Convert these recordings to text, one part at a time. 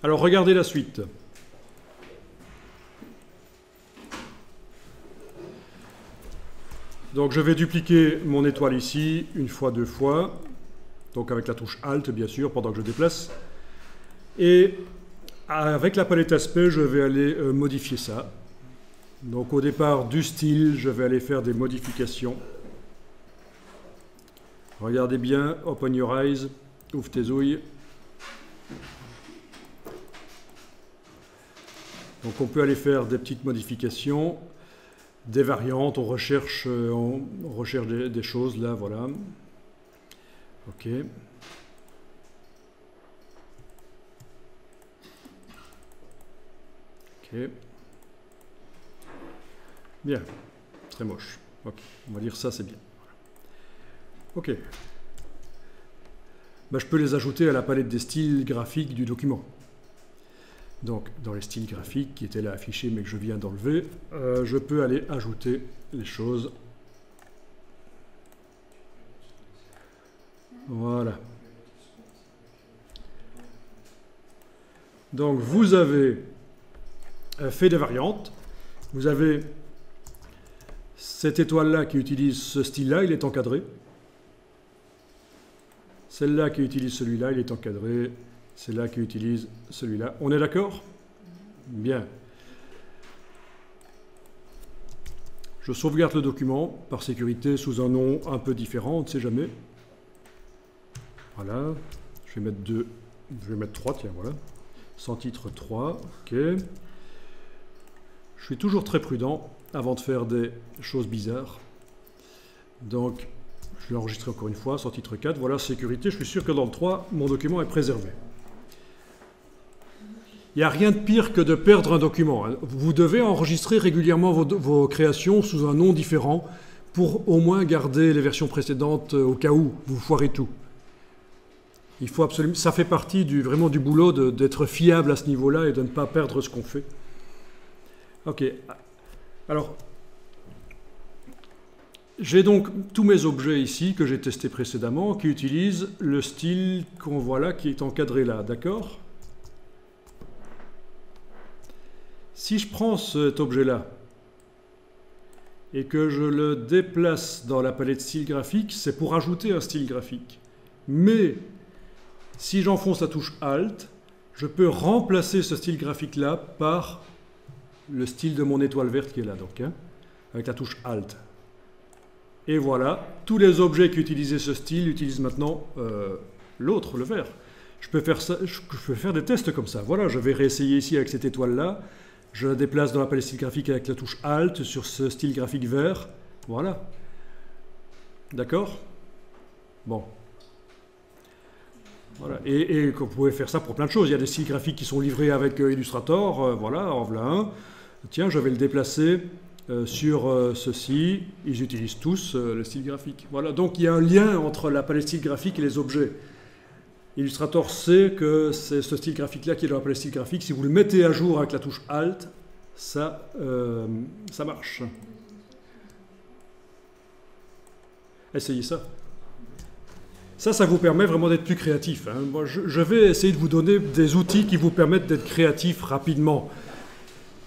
Alors regardez la suite. Donc je vais dupliquer mon étoile ici, une fois, deux fois. Donc avec la touche Alt, bien sûr, pendant que je déplace. Et avec la palette aspect, je vais aller modifier ça. Donc au départ du style, je vais aller faire des modifications. Regardez bien, open your eyes, ouvre tes ouilles. Donc on peut aller faire des petites modifications, des variantes, on recherche des choses là, voilà. Ok. Ok. Bien. Très moche. Ok. On va dire ça, c'est bien. Ok. Ben, je peux les ajouter à la palette des styles graphiques du document. Donc, dans les styles graphiques qui étaient là affichés mais que je viens d'enlever, je peux aller ajouter les choses. Voilà. Donc, vous avez fait des variantes. Vous avez cette étoile-là qui utilise ce style-là, il est encadré. Celle-là qui utilise celui-là, il est encadré. Celle-là qui utilise celui-là. On est d'accord? Bien. Je sauvegarde le document par sécurité sous un nom un peu différent, on ne sait jamais. Voilà. Je vais mettre 2. Je vais mettre 3, tiens, voilà. Sans titre 3. Ok. Je suis toujours très prudent avant de faire des choses bizarres. Donc, je l'ai enregistré encore une fois, sans titre 4. Voilà, sécurité. Je suis sûr que dans le 3, mon document est préservé. Il n'y a rien de pire que de perdre un document. Vous devez enregistrer régulièrement vos créations sous un nom différent pour au moins garder les versions précédentes au cas où vous foirez tout. Il faut absolument, ça fait partie vraiment du boulot d'être fiable à ce niveau-là et de ne pas perdre ce qu'on fait. Ok. Alors, j'ai donc tous mes objets ici que j'ai testés précédemment qui utilisent le style qu'on voit là qui est encadré là, d'accord ? Si je prends cet objet-là et que je le déplace dans la palette style graphique, c'est pour ajouter un style graphique. Mais si j'enfonce la touche Alt, je peux remplacer ce style graphique-là par le style de mon étoile verte qui est là, donc, hein, avec la touche Alt. Et voilà, tous les objets qui utilisaient ce style utilisent maintenant l'autre, le vert. Je peux faire ça, je peux faire des tests comme ça. Voilà, je vais réessayer ici avec cette étoile-là. Je la déplace dans la palette style graphique avec la touche Alt sur ce style graphique vert. Voilà. D'accord? Bon. Voilà. Et vous pouvez faire ça pour plein de choses. Il y a des styles graphiques qui sont livrés avec Illustrator. Voilà, en voilà un. Tiens, je vais le déplacer sur ceci. Ils utilisent tous le style graphique. Voilà. Donc il y a un lien entre la palette style graphique et les objets. Illustrator sait que c'est ce style graphique-là qui est dans la palette style graphique. Si vous le mettez à jour avec la touche Alt, ça marche. Essayez ça. Ça vous permet vraiment d'être plus créatif. Hein. Moi, je vais essayer de vous donner des outils qui vous permettent d'être créatif rapidement.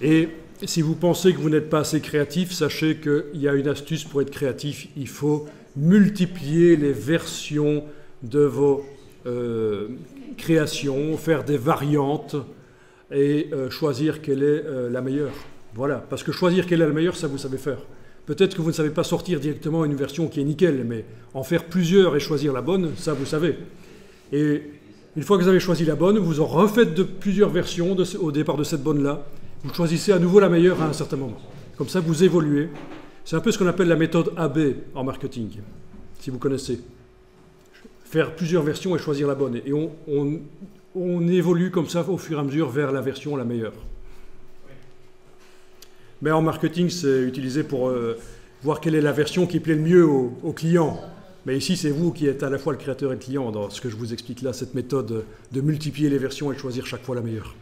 Et si vous pensez que vous n'êtes pas assez créatif, sachez qu'il y a une astuce pour être créatif. Il faut multiplier les versions de vos créations, faire des variantes et choisir quelle est la meilleure. Voilà, parce que choisir quelle est la meilleure, ça vous savez faire. Peut-être que vous ne savez pas sortir directement une version qui est nickel, mais en faire plusieurs et choisir la bonne, ça vous savez. Et une fois que vous avez choisi la bonne, vous en refaites de plusieurs versions au départ de cette bonne-là. Vous choisissez à nouveau la meilleure à un certain moment. Comme ça, vous évoluez. C'est un peu ce qu'on appelle la méthode AB en marketing, si vous connaissez. Faire plusieurs versions et choisir la bonne. Et on évolue comme ça au fur et à mesure vers la version la meilleure. Mais en marketing, c'est utilisé pour voir quelle est la version qui plaît le mieux au client. Mais ici, c'est vous qui êtes à la fois le créateur et le client dans ce que je vous explique là, cette méthode de multiplier les versions et de choisir chaque fois la meilleure.